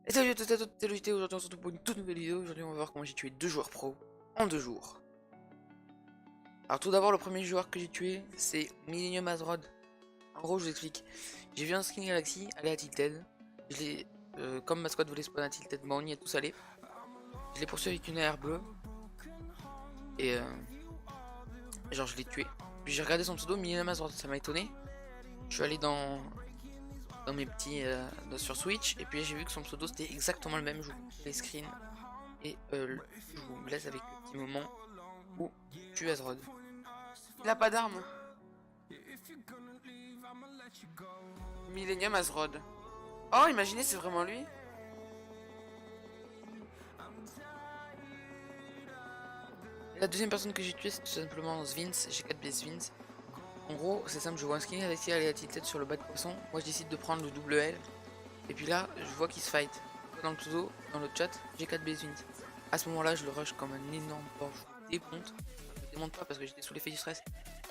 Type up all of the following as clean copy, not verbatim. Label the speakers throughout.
Speaker 1: Et salut à tous et à toutes, c'est Logité, aujourd'hui on se retrouve pour une toute nouvelle vidéo. Aujourd'hui on va voir comment j'ai tué 2 joueurs pro en 2 jours. Alors tout d'abord le premier joueur que j'ai tué c'est Millennium Azrod. En gros je vous explique, j'ai vu un skin Galaxy aller à Tilted. Je l'ai, comme ma squad voulait spawn à Tilted, bah on y est tous allés. Je l'ai poursuivi avec une AR bleue. Et genre je l'ai tué. Puis j'ai regardé son pseudo Millennium Azrod, ça m'a étonné. Je suis allé dans mes petits sur Switch et puis j'ai vu que son pseudo c'était exactement le même. Je vous montre les screens et je vous laisse avec le petit moment où tu Azrod. Il a pas d'arme. Millennium Azrod. Oh, imaginez, c'est vraiment lui. La deuxième personne que j'ai tuée, c'est tout simplement Svinz, G4B Svinz. En gros, c'est simple, je vois un skin avec aller à tilted sur le bas de poisson. Moi, je décide de prendre le double L. Et puis là, je vois qu'il se fight. Dans le pseudo, dans le chat, G4B Svinz. À ce moment-là, je le rush comme un énorme porc. Je démonte. Je ne démonte pas parce que j'étais sous l'effet du stress.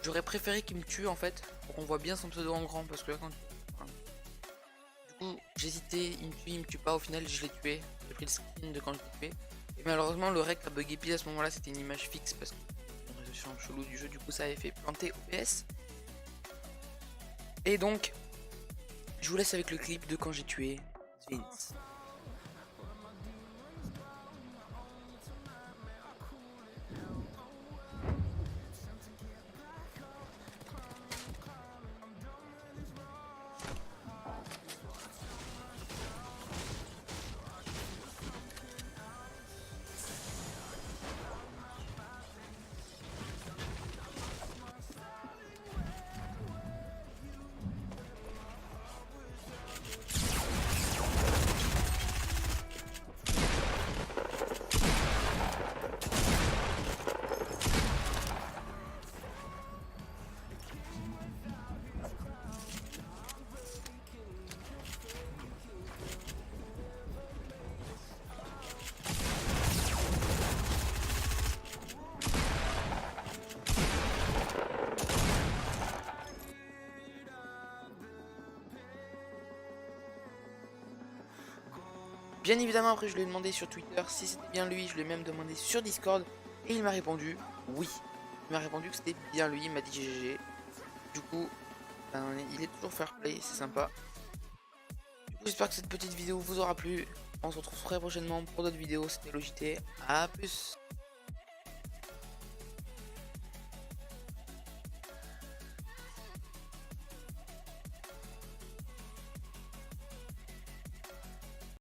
Speaker 1: J'aurais préféré qu'il me tue en fait, pour qu'on voit bien son pseudo en grand. Parce que là, quand. Du coup, j'hésitais, il me tue pas. Au final, je l'ai tué. J'ai pris le skin de quand je l'ai tué. Et malheureusement, le rec a bugué pile à ce moment-là. C'était une image fixe parce que une résolution chelou du jeu. Du coup, ça avait fait planter OBS. Et donc, je vous laisse avec le clip de quand j'ai tué Vince. Bien évidemment, après, je lui ai demandé sur Twitter si c'était bien lui. Je lui ai même demandé sur Discord. Et il m'a répondu oui. Il m'a répondu que c'était bien lui. Il m'a dit GG. Du coup, ben, il est toujours fair play. C'est sympa. Du coup, j'espère que cette petite vidéo vous aura plu. On se retrouve très prochainement pour d'autres vidéos. C'était Logité. A plus.